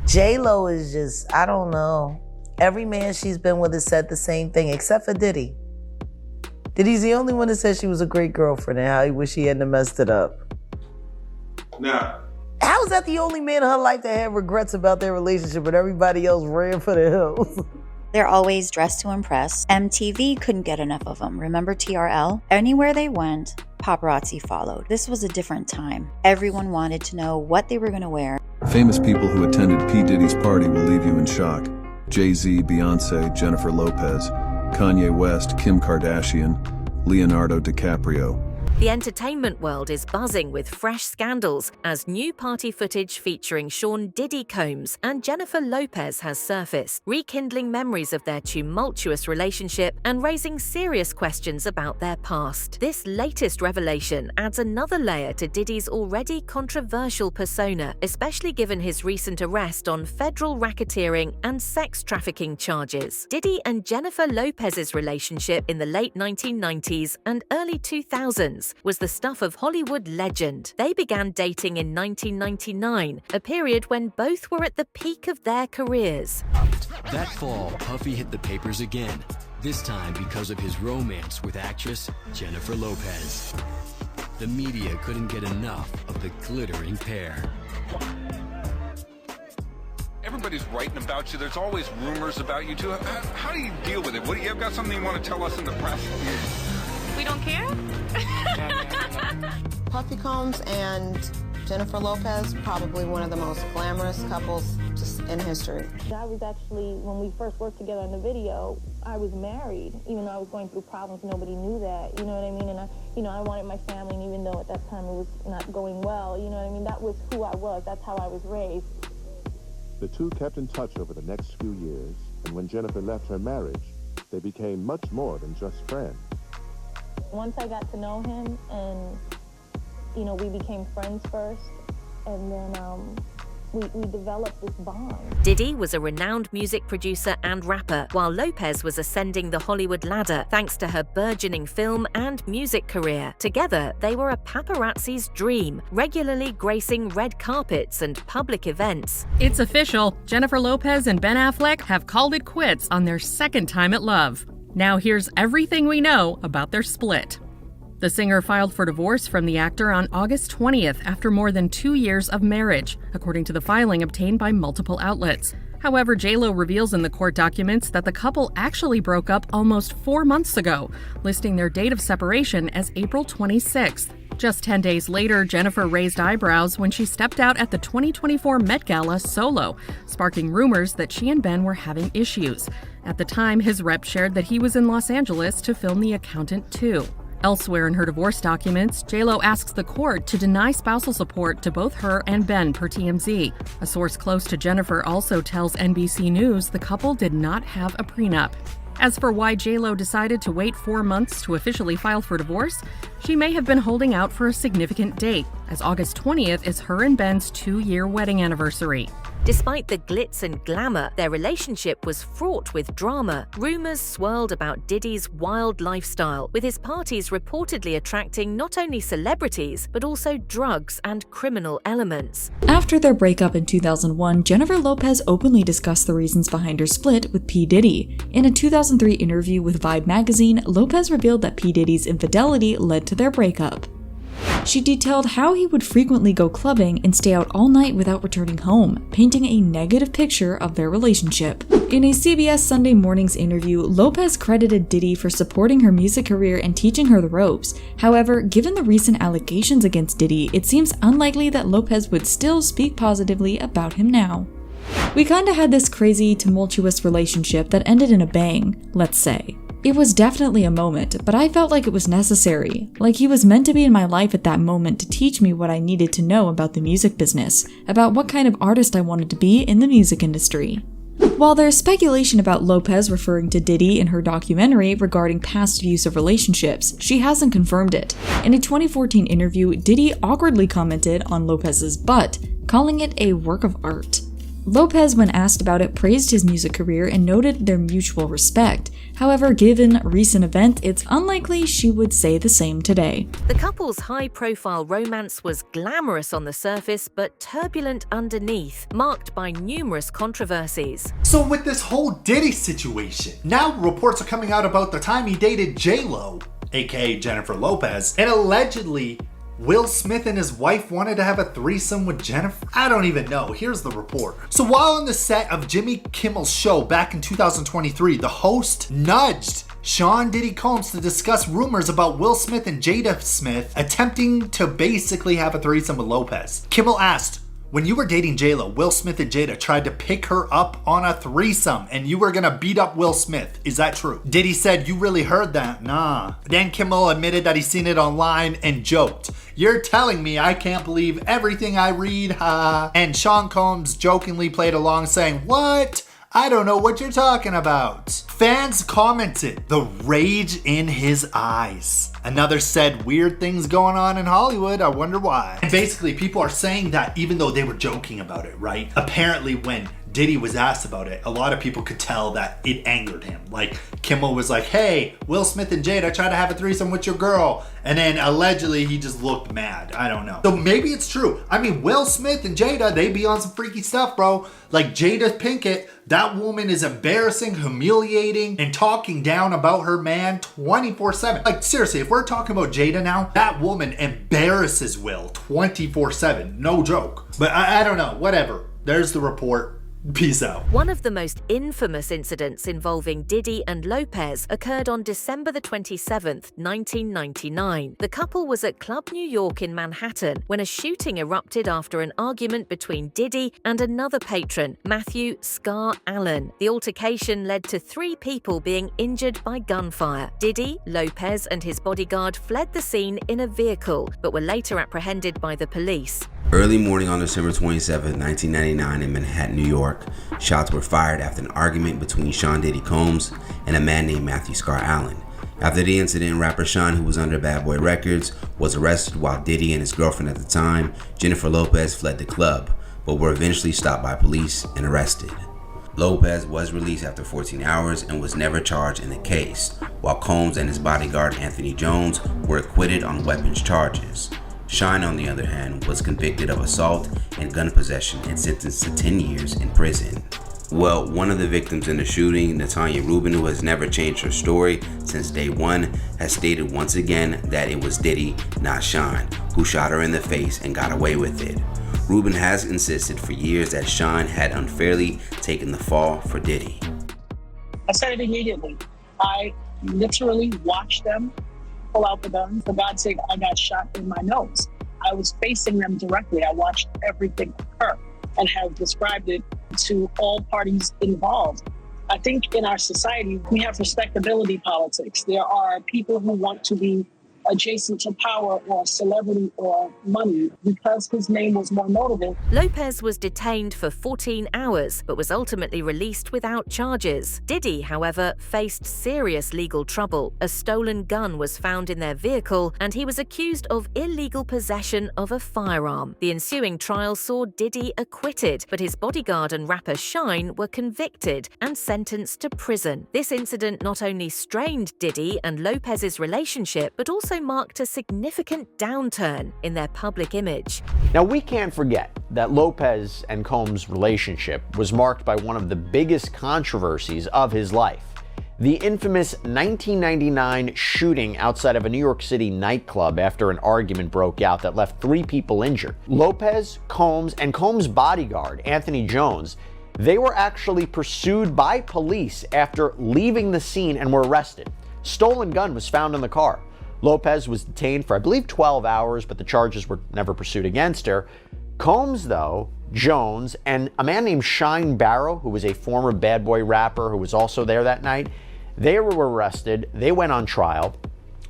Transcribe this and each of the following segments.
JLo is just, I don't know. Every man she's been with has said the same thing, except for Diddy. Diddy's the only one that said she was a great girlfriend and how he wish he hadn't messed it up. Now, how is that the only man in her life that had regrets about their relationship and everybody else ran for the hills? They're always dressed to impress. MTV couldn't get enough of them. Remember TRL? Anywhere they went, paparazzi followed. This was a different time. Everyone wanted to know what they were going to wear. Famous people who attended P. Diddy's party will leave you in shock. Jay-Z, Beyonce, Jennifer Lopez, Kanye West, Kim Kardashian, Leonardo DiCaprio. The entertainment world is buzzing with fresh scandals as new party footage featuring Sean Diddy Combs and Jennifer Lopez has surfaced, rekindling memories of their tumultuous relationship and raising serious questions about their past. This latest revelation adds another layer to Diddy's already controversial persona, especially given his recent arrest on federal racketeering and sex trafficking charges. Diddy and Jennifer Lopez's relationship in the late 1990s and early 2000s was the stuff of Hollywood legend. They began dating in 1999, a period when both were at the peak of their careers. That fall, Puffy hit the papers again, this time because of his romance with actress Jennifer Lopez. The media couldn't get enough of the glittering pair. everybody's writing about you. There's always rumors about you too. How do you deal with it? What do you have got something you want to tell us in the press? We don't care? Puffy Combs and Jennifer Lopez, probably one of the most glamorous couples just in history. I was actually, when we first worked together in the video, I was married, even though I was going through problems, nobody knew that, you know what I mean? And I wanted my family, and even though at that time it was not going well, you know what I mean? That was who I was, that's how I was raised. The two kept in touch over the next few years, and when Jennifer left her marriage, they became much more than just friends. Once I got to know him, and we became friends first, and then we developed this bond. Diddy was a renowned music producer and rapper, while Lopez was ascending the Hollywood ladder thanks to her burgeoning film and music career. Together, they were a paparazzi's dream, regularly gracing red carpets and public events. It's official. Jennifer Lopez and Ben Affleck have called it quits on their second time at love. Now here's everything we know about their split. The singer filed for divorce from the actor on August 20th after more than 2 years of marriage, according to the filing obtained by multiple outlets. However, JLo reveals in the court documents that the couple actually broke up almost 4 months ago, listing their date of separation as April 26th. Just 10 days later, Jennifer raised eyebrows when she stepped out at the 2024 Met Gala solo, sparking rumors that she and Ben were having issues. At the time, his rep shared that he was in Los Angeles to film The Accountant 2. Elsewhere in her divorce documents, JLo asks the court to deny spousal support to both her and Ben per TMZ. A source close to Jennifer also tells NBC News the couple did not have a prenup. As for why JLo decided to wait 4 months to officially file for divorce, she may have been holding out for a significant date, as August 20th is her and Ben's 2-year wedding anniversary. Despite the glitz and glamour, their relationship was fraught with drama. Rumors swirled about Diddy's wild lifestyle, with his parties reportedly attracting not only celebrities, but also drugs and criminal elements. After their breakup in 2001, Jennifer Lopez openly discussed the reasons behind her split with P. Diddy. In a 2003 interview with Vibe magazine, Lopez revealed that P. Diddy's infidelity led to their breakup. She detailed how he would frequently go clubbing and stay out all night without returning home, painting a negative picture of their relationship. In a CBS Sunday Mornings interview, Lopez credited Diddy for supporting her music career and teaching her the ropes. However, given the recent allegations against Diddy, it seems unlikely that Lopez would still speak positively about him now. We kinda had this crazy, tumultuous relationship that ended in a bang, let's say. It was definitely a moment, but I felt like it was necessary. Like he was meant to be in my life at that moment to teach me what I needed to know about the music business, about what kind of artist I wanted to be in the music industry. While there's speculation about Lopez referring to Diddy in her documentary regarding past abusive relationships, she hasn't confirmed it. In a 2014 interview, Diddy awkwardly commented on Lopez's butt, calling it a work of art. Lopez, when asked about it, praised his music career and noted their mutual respect. However, given recent events, it's unlikely she would say the same today. The couple's high-profile romance was glamorous on the surface, but turbulent underneath, marked by numerous controversies. So with this whole Diddy situation, now reports are coming out about the time he dated JLo, aka Jennifer Lopez, and allegedly Will Smith and his wife wanted to have a threesome with Jennifer? I don't even know. Here's the report. So while on the set of Jimmy Kimmel's show back in 2023, the host nudged Sean Diddy Combs to discuss rumors about Will Smith and Jada Smith attempting to basically have a threesome with Lopez. Kimmel asked, when you were dating JLo, Will Smith and Jada tried to pick her up on a threesome and you were gonna beat up Will Smith. Is that true? Diddy said, you really heard that? Nah. Then Kimmel admitted that he seen it online and joked, you're telling me I can't believe everything I read, ha. And Sean Combs jokingly played along saying, what? I don't know what you're talking about. Fans commented, the rage in his eyes. Another said, weird things going on in Hollywood, I wonder why. And basically people are saying that even though they were joking about it, right? Apparently when Diddy was asked about it, a lot of people could tell that it angered him. Like Kimmel was like, hey, Will Smith and Jada tried to have a threesome with your girl. And then allegedly he just looked mad. I don't know. So maybe it's true. I mean, Will Smith and Jada, they be on some freaky stuff, bro. Like Jada Pinkett, that woman is embarrassing, humiliating, and talking down about her man 24/7. Like seriously, if we're talking about Jada now, that woman embarrasses Will 24/7. No joke. But I don't know, whatever. There's the report. Peace out. One of the most infamous incidents involving Diddy and Lopez occurred on December the 27th, 1999. The couple was at Club New York in Manhattan when a shooting erupted after an argument between Diddy and another patron, Matthew Scar Allen. The altercation led to 3 people being injured by gunfire. Diddy, Lopez, and his bodyguard fled the scene in a vehicle, but were later apprehended by the police. Early morning on December 27, 1999 in Manhattan, New York, shots were fired after an argument between Sean Diddy Combs and a man named Matthew Scar Allen. After the incident, rapper Sean, who was under Bad Boy Records, was arrested while Diddy and his girlfriend at the time, Jennifer Lopez, fled the club, but were eventually stopped by police and arrested. Lopez was released after 14 hours and was never charged in the case, while Combs and his bodyguard Anthony Jones were acquitted on weapons charges. Sean, on the other hand, was convicted of assault and gun possession and sentenced to 10 years in prison. Well, one of the victims in the shooting, Natanya Rubin, who has never changed her story since day one, has stated once again that it was Diddy, not Sean, who shot her in the face and got away with it. Rubin has insisted for years that Sean had unfairly taken the fall for Diddy. I said it immediately. I literally watched them pull out the gun. For God's sake, I got shot in my nose. I was facing them directly. I watched everything occur and have described it to all parties involved. I think in our society, we have respectability politics. There are people who want to be adjacent to power or celebrity or money because his name was more notable. Lopez was detained for 14 hours but was ultimately released without charges. Diddy, however, faced serious legal trouble. A stolen gun was found in their vehicle and he was accused of illegal possession of a firearm. The ensuing trial saw Diddy acquitted, but his bodyguard and rapper Shine were convicted and sentenced to prison. This incident not only strained Diddy and Lopez's relationship, but also marked a significant downturn in their public image. Now, we can't forget that Lopez and Combs' relationship was marked by one of the biggest controversies of his life. The infamous 1999 shooting outside of a New York City nightclub after an argument broke out that left 3 people injured. Lopez, Combs, and Combs' bodyguard, Anthony Jones, they were actually pursued by police after leaving the scene and were arrested. Stolen gun was found in the car. Lopez was detained for, I believe, 12 hours, but the charges were never pursued against her. Combs, though, Jones, and a man named Shine Barrow, who was a former Bad Boy rapper who was also there that night, they were arrested. They went on trial.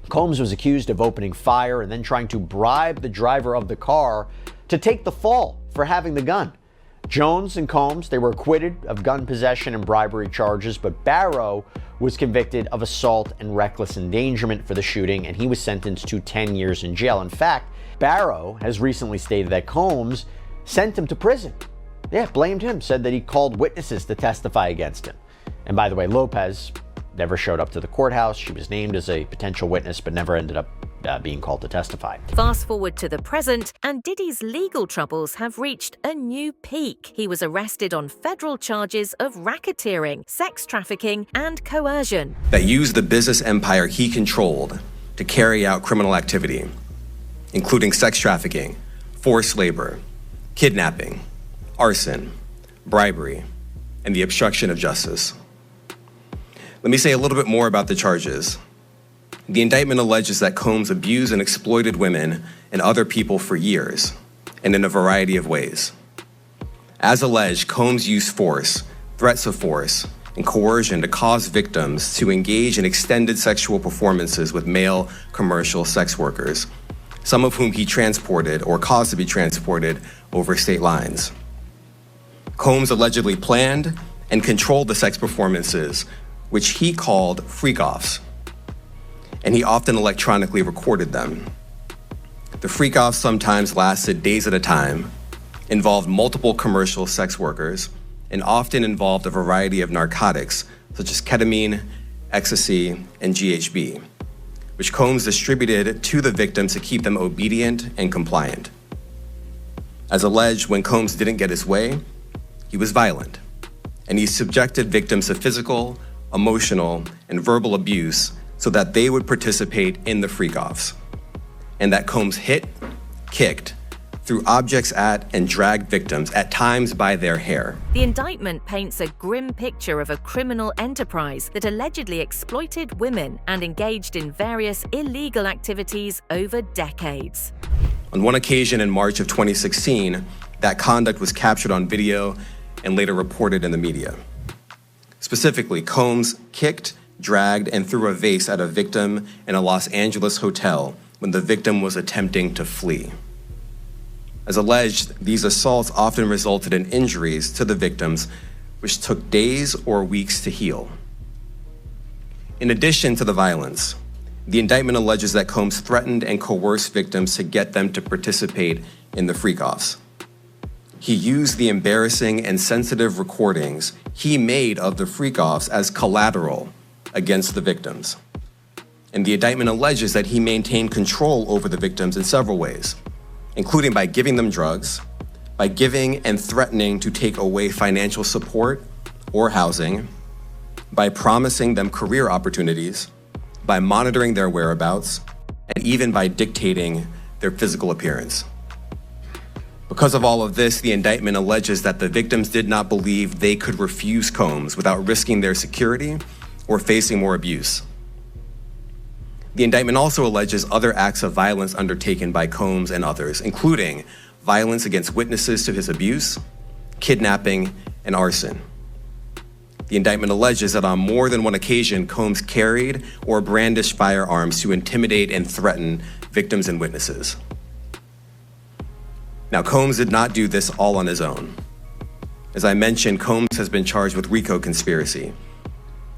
Combs was accused of opening fire and then trying to bribe the driver of the car to take the fall for having the gun. Jones and Combs, they were acquitted of gun possession and bribery charges, but Barrow was convicted of assault and reckless endangerment for the shooting, and he was sentenced to 10 years in jail. In fact, Barrow has recently stated that Combs sent him to prison. Yeah, blamed him, said that he called witnesses to testify against him. And by the way, Lopez never showed up to the courthouse. She was named as a potential witness, but never ended up being called to testify. Fast forward to the present, and Diddy's legal troubles have reached a new peak. He was arrested on federal charges of racketeering, sex trafficking, and coercion. That used the business empire he controlled to carry out criminal activity, including sex trafficking, forced labor, kidnapping, arson, bribery, and the obstruction of justice. Let me say a little bit more about the charges. The indictment alleges that Combs abused and exploited women and other people for years, and in a variety of ways. As alleged, Combs used force, threats of force, and coercion to cause victims to engage in extended sexual performances with male commercial sex workers, some of whom he transported or caused to be transported over state lines. Combs allegedly planned and controlled the sex performances, which he called freak-offs, and he often electronically recorded them. The freak-offs sometimes lasted days at a time, involved multiple commercial sex workers, and often involved a variety of narcotics, such as ketamine, ecstasy, and GHB, which Combs distributed to the victims to keep them obedient and compliant. As alleged, when Combs didn't get his way, he was violent, and he subjected victims to physical, emotional, and verbal abuse so that they would participate in the freak-offs, and that Combs hit, kicked, threw objects at, and dragged victims, at times by their hair. The indictment paints a grim picture of a criminal enterprise that allegedly exploited women and engaged in various illegal activities over decades. On one occasion in March of 2016, that conduct was captured on video and later reported in the media. Specifically, Combs kicked, dragged, and threw a vase at a victim in a Los Angeles hotel when the victim was attempting to flee. As alleged, these assaults often resulted in injuries to the victims, which took days or weeks to heal. In addition to the violence, the indictment alleges that Combs threatened and coerced victims to get them to participate in the freak-offs. He used the embarrassing and sensitive recordings he made of the freak-offs as collateral against the victims. And the indictment alleges that he maintained control over the victims in several ways, including by giving them drugs, by giving and threatening to take away financial support or housing, by promising them career opportunities, by monitoring their whereabouts, and even by dictating their physical appearance. Because of all of this, the indictment alleges that the victims did not believe they could refuse Combs without risking their security or facing more abuse. The indictment also alleges other acts of violence undertaken by Combs and others, including violence against witnesses to his abuse, kidnapping, and arson. The indictment alleges that on more than one occasion, Combs carried or brandished firearms to intimidate and threaten victims and witnesses. Now, Combs did not do this all on his own. As I mentioned, Combs has been charged with RICO conspiracy.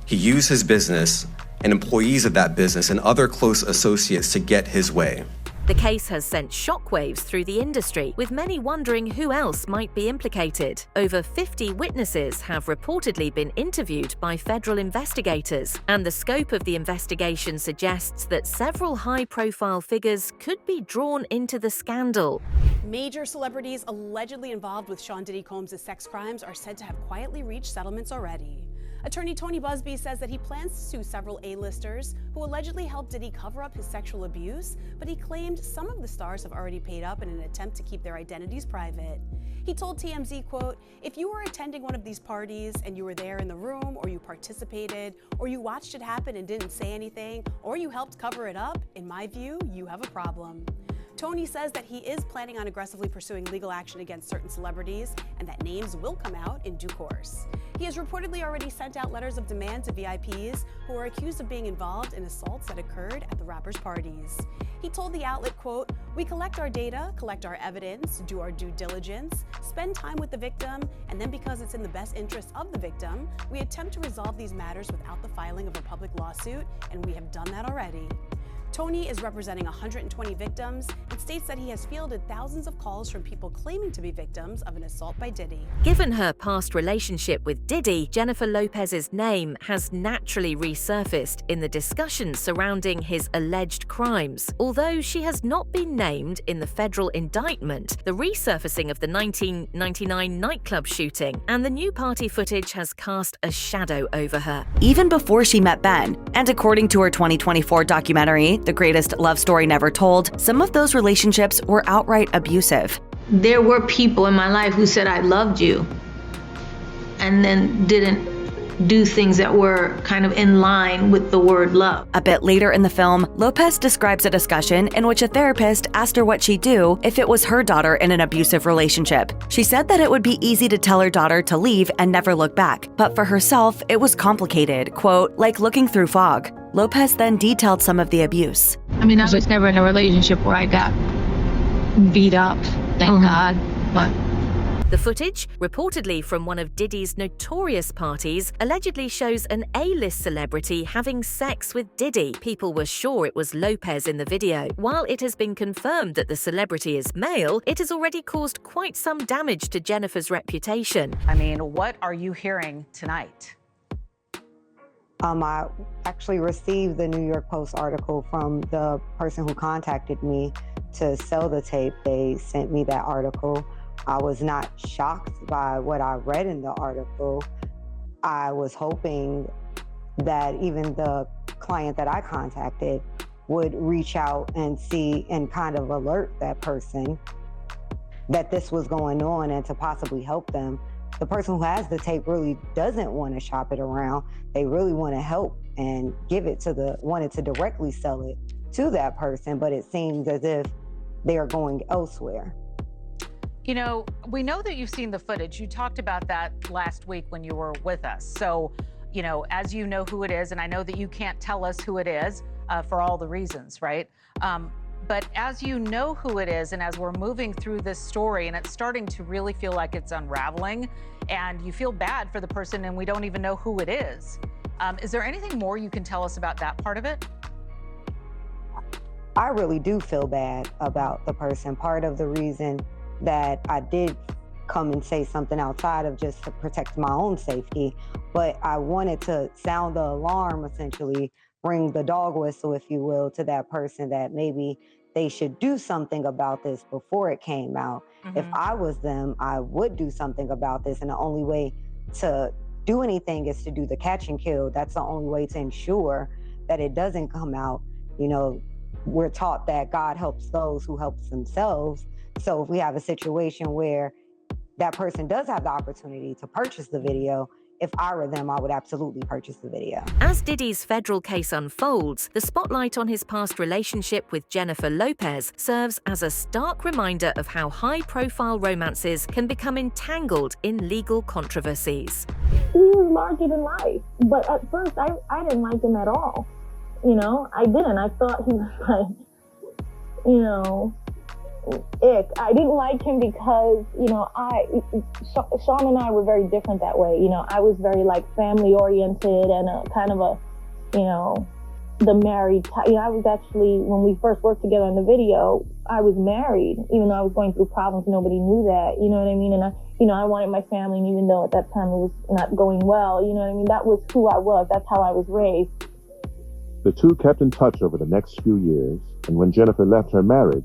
He used his business and employees of that business and other close associates to get his way. The case has sent shockwaves through the industry, with many wondering who else might be implicated. Over 50 witnesses have reportedly been interviewed by federal investigators, and the scope of the investigation suggests that several high-profile figures could be drawn into the scandal. Major celebrities allegedly involved with Sean Diddy Combs' sex crimes are said to have quietly reached settlements already. Attorney Tony Busby says that he plans to sue several A-listers who allegedly helped Diddy cover up his sexual abuse, but he claimed some of the stars have already paid up in an attempt to keep their identities private. He told TMZ, quote, "If you were attending one of these parties and you were there in the room, or you participated, or you watched it happen and didn't say anything, or you helped cover it up, in my view, you have a problem." Tony says that he is planning on aggressively pursuing legal action against certain celebrities and that names will come out in due course. He has reportedly already sent out letters of demand to VIPs who are accused of being involved in assaults that occurred at the rapper's parties. He told the outlet, quote, "We collect our data, collect our evidence, do our due diligence, spend time with the victim, and then because it's in the best interest of the victim, we attempt to resolve these matters without the filing of a public lawsuit, and we have done that already." Tony is representing 120 victims and states that he has fielded thousands of calls from people claiming to be victims of an assault by Diddy. Given her past relationship with Diddy, Jennifer Lopez's name has naturally resurfaced in the discussion surrounding his alleged crimes. Although she has not been named in the federal indictment, the resurfacing of the 1999 nightclub shooting and the new party footage has cast a shadow over her. Even before she met Ben, and according to her 2024 documentary, The Greatest Love Story Never Told, some of those relationships were outright abusive. There were people in my life who said I loved you and then didn't do things that were kind of in line with the word love. A bit later in the film, Lopez describes a discussion in which a therapist asked her what she'd do if it was her daughter in an abusive relationship. She said that it would be easy to tell her daughter to leave and never look back, but for herself, it was complicated, quote, like looking through fog. Lopez then detailed some of the abuse. I mean, I was never in a relationship where I got beat up, thank God, but The footage, reportedly from one of Diddy's notorious parties, allegedly shows an A-list celebrity having sex with Diddy. People were sure it was Lopez in the video. While it has been confirmed that the celebrity is male, it has already caused quite some damage to Jennifer's reputation. I mean, what are you hearing tonight? I actually received the New York Post article from the person who contacted me to sell the tape. They sent me that article. I was not shocked by what I read in the article. I was hoping that even the client that I contacted would reach out and see and kind of alert that person that this was going on and to possibly help them. The person who has the tape really doesn't want to shop it around. They really want to help and give it to wanted to directly sell it to that person, but it seems as if they are going elsewhere. You know, we know that you've seen the footage. You talked about that last week when you were with us. So, you know, as you know who it is, and I know that you can't tell us who it is for all the reasons, right? But as you know who it is, and as we're moving through this story, and it's starting to really feel like it's unraveling, and you feel bad for the person, and we don't even know who it is there anything more you can tell us about that part of it? I really do feel bad about the person. Part of the reason that I did come and say something outside of just to protect my own safety, but I wanted to sound the alarm, essentially, ring the dog whistle, if you will, to that person that maybe they should do something about this before it came out. Mm-hmm. If I was them, I would do something about this, and the only way to do anything is to do the catch and kill. That's the only way to ensure that it doesn't come out. You know, we're taught that God helps those who help themselves. So if we have a situation where that person does have the opportunity to purchase the video, if I were them, I would absolutely purchase the video. As Diddy's federal case unfolds, the spotlight on his past relationship with Jennifer Lopez serves as a stark reminder of how high-profile romances can become entangled in legal controversies. He was larger than life, but at first I didn't like him at all. You know, I didn't. I thought he was like, you know, ick. I didn't like him because, you know, Sean and I were very different that way. You know, I was very like family oriented and a kind of a, you know, the married type. You know, I was actually, when we first worked together in the video, I was married, even though I was going through problems, nobody knew that, you know what I mean? And I wanted my family, and even though at that time it was not going well, you know what I mean? That was who I was, that's how I was raised. The two kept in touch over the next few years, and when Jennifer left her marriage,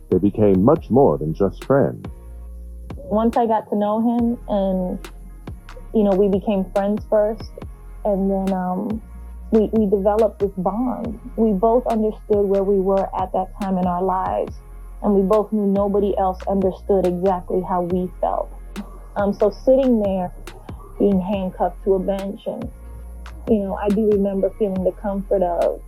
they became much more than just friends. Once I got to know him, and, you know, we became friends first, and then we developed this bond. We both understood where we were at that time in our lives, and we both knew nobody else understood exactly how we felt. So sitting there, being handcuffed to a bench, and, you know, I do remember feeling the comfort of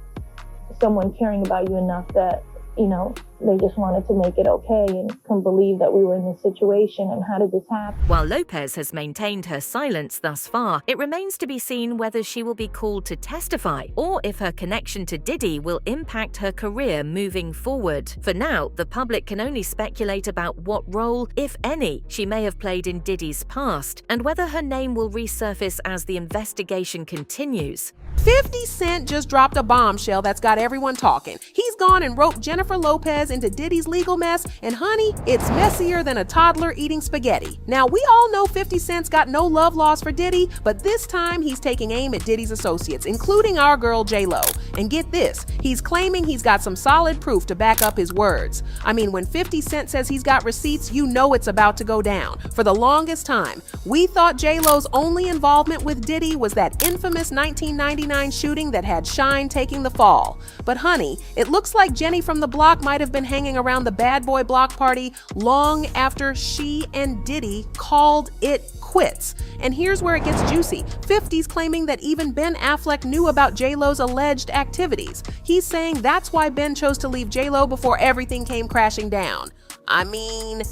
someone caring about you enough that, you know, they just wanted to make it okay and couldn't believe that we were in this situation and how did this happen. While Lopez has maintained her silence thus far, it remains to be seen whether she will be called to testify or if her connection to Diddy will impact her career moving forward. For now, the public can only speculate about what role, if any, she may have played in Diddy's past and whether her name will resurface as the investigation continues. 50 Cent just dropped a bombshell that's got everyone talking. He's gone and roped Jennifer Lopez into Diddy's legal mess, and honey, it's messier than a toddler eating spaghetti. Now, we all know 50 Cent's got no love lost for Diddy, but this time he's taking aim at Diddy's associates, including our girl JLo. And get this, he's claiming he's got some solid proof to back up his words. I mean, when 50 Cent says he's got receipts, you know it's about to go down. For the longest time, we thought JLo's only involvement with Diddy was that infamous 1999 shooting that had Shine taking the fall. But honey, it looks like Jenny from the block might have been hanging around the bad boy block party long after she and Diddy called it quits. And here's where it gets juicy. 50's claiming that even Ben Affleck knew about JLo's alleged activities. He's saying that's why Ben chose to leave JLo before everything came crashing down. I mean,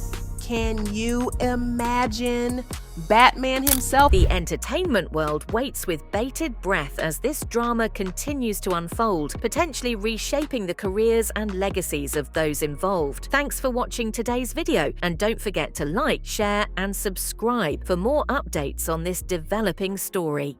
can you imagine? Batman himself. The entertainment world waits with bated breath as this drama continues to unfold, potentially reshaping the careers and legacies of those involved. Thanks for watching today's video, and don't forget to like, share, and subscribe for more updates on this developing story.